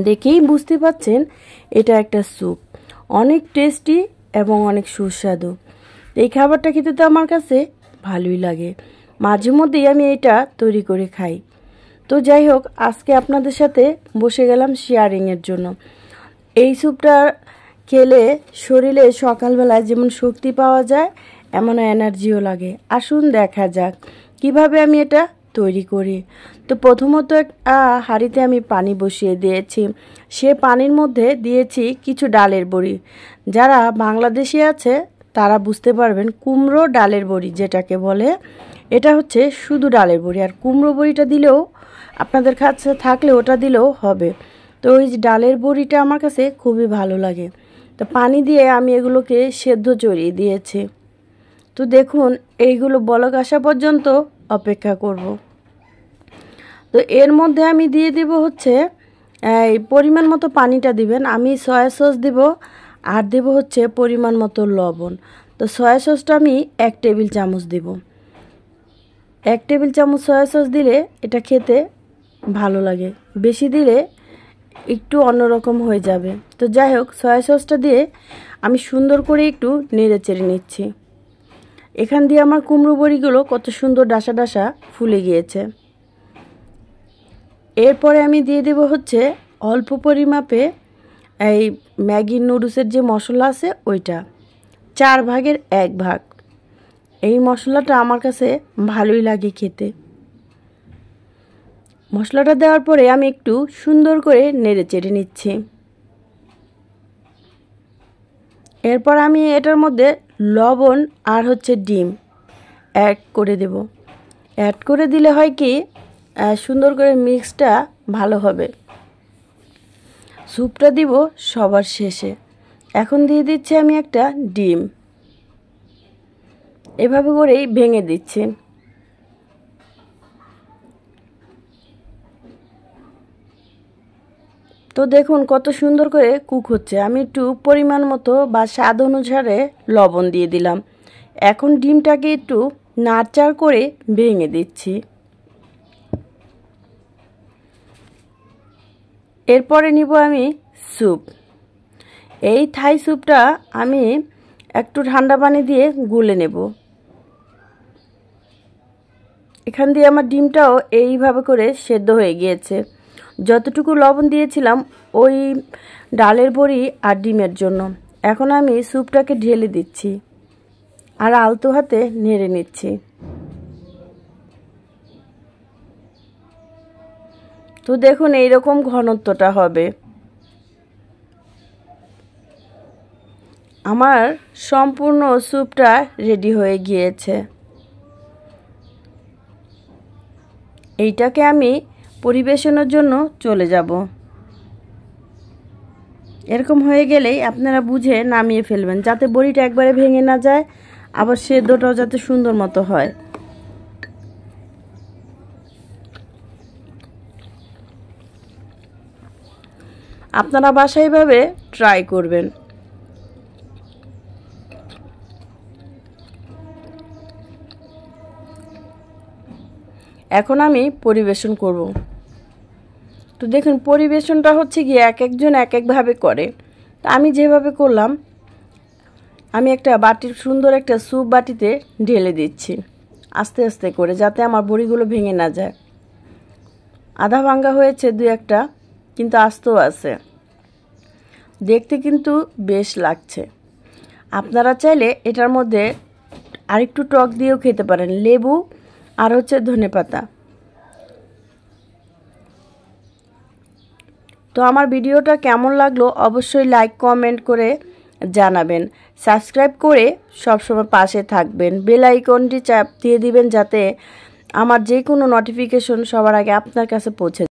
দেখেই বুঝতে পাচ্ছেন এটা একটা স্যুপ, অনেক টেস্টি এবং অনেক সুস্বাদু। এই খাবারটা খেতে তো আমার কাছে ভালোই লাগে, মাঝে মধ্যেই আমি এটা তৈরি করে খাই। তো যাই হোক, আজকে আপনাদের সাথে বসে গেলাম শেয়ারিংয়ের জন্য। এই স্যুপটা খেলে শরীরে সকালবেলায় যেমন শক্তি পাওয়া যায়, এমন এনার্জিও লাগে। আসুন দেখা যাক কিভাবে আমি এটা তৈরি করি। তো প্রথমত হাঁড়িতে আমি পানি বসিয়ে দিয়েছি, সে পানির মধ্যে দিয়েছি কিছু ডালের বড়ি। যারা বাংলাদেশি আছে তারা বুঝতে পারবেন, কুমড়ো ডালের বড়ি যেটাকে বলে, এটা হচ্ছে শুধু ডালের বড়ি। আর কুমড়ো বড়িটা দিলেও আপনাদের কাছে থাকলে ওটা দিলেও হবে। তো ওই ডালের বড়িটা আমার কাছে খুবই ভালো লাগে। তো পানি দিয়ে আমি এগুলোকে সেদ্ধ চড়িয়ে দিয়েছি। তো দেখুন, এইগুলো বলক আসা পর্যন্ত অপেক্ষা করব। তো এর মধ্যে আমি দিয়ে দেব হচ্ছে এই পরিমাণ মতো পানিটা দিবেন। আমি সয়া সস দেব আর দেব হচ্ছে পরিমাণ মতো লবণ। তো সয়া সসটা আমি 1 টেবিল চামচ দেব। 1 টেবিল চামচ সয়া সস দিলে এটা খেতে ভালো লাগে, বেশি দিলে একটু অন্যরকম হয়ে যাবে। তো যাই হোক, সয়া সসটা দিয়ে আমি সুন্দর করে একটু নেড়ে চেড়ে নিচ্ছি। এখান দিয়ে আমার কুমড়ো বড়িগুলো কত সুন্দর ডাসা ডাসা ফুলে গিয়েছে। এরপরে আমি দিয়ে দেব হচ্ছে অল্প পরিমাপে এই ম্যাগি নুডলসের যে মশলা আছে ওইটা, 4 ভাগের 1 ভাগ। এই মশলাটা আমার কাছে ভালোই লাগে খেতে। মশলাটা দেওয়ার পরে আমি একটু সুন্দর করে নেড়ে চেড়ে নিচ্ছি। এরপর আমি এটার মধ্যে লবণ আর হচ্ছে ডিম অ্যাড করে দেব। অ্যাড করে দিলে হয় কি, সুন্দর করে মিক্সটা ভালো হবে। স্যুপটা দিব সবার শেষে। এখন দিয়ে দিচ্ছি আমি একটা ডিম, এভাবে করেই ভেঙে দিচ্ছি। তো দেখুন কত সুন্দর করে কুক হচ্ছে। আমি একটু পরিমাণ মতো বা স্বাদ অনুসারে লবণ দিয়ে দিলাম। এখন ডিমটাকে একটু নাড়চাড় করে ভেঙে দিচ্ছি। এরপরে নিব আমি স্যুপ। এই থাই স্যুপটা আমি একটু ঠান্ডা পানি দিয়ে গুলে নেব। এখান দিয়ে আমার ডিমটাও এইভাবে করে সেদ্ধ হয়ে গিয়েছে। যতটুকু লবণ দিয়েছিলাম ওই ডালের বড়ি আর ডিমের জন্য। এখন আমি স্যুপটাকে ঢেলে দিচ্ছি আর আলতো হাতে নেড়ে নিচ্ছি। তো দেখুন এইরকম ঘনত্বটা হবে। আমার সম্পূর্ণ স্যুপটা রেডি হয়ে গিয়েছে। এইটাকে আমি পরিবেশনের জন্য চলে যাব। এরকম হয়ে গেলেই আপনারা বুঝে নামিয়ে ফেলবেন, যাতে বড়িটা একবারে ভেঙে না যায়, আবার সেদ্ধটাও যাতে সুন্দর মতো হয়। আপনারা বাসায় এভাবে ট্রাই করবেন। এখন আমি পরিবেশন করব। তো দেখুন পরিবেশনটা হচ্ছে গিয়ে এক একজন এক একভাবে করে। তা আমি যেভাবে করলাম, আমি একটা বাটির সুন্দর একটা স্যুপ বাটিতে ঢেলে দিচ্ছি আস্তে আস্তে করে, যাতে আমার বড়িগুলো ভেঙে না যায়। আধা ভাঙ্গা হয়েছে 2-1টা, কিন্তু আস্তেও আছে, দেখতে কিন্তু বেশ লাগছে। আপনারা চাইলে এটার মধ্যে আরেকটু টক দিয়েও খেতে পারেন, লেবু আর হচ্ছে ধনেপাতা। তো আমার ভিডিওটা কেমন লাগলো অবশ্যই লাইক কমেন্ট করে জানাবেন। সাবস্ক্রাইব করে সবসময় পাশে থাকবেন, বেল আইকনটি চাপ দিয়ে দিবেন, যাতে আমার যে কোনো নোটিফিকেশন সবার আগে আপনার কাছে পৌঁছে যায়।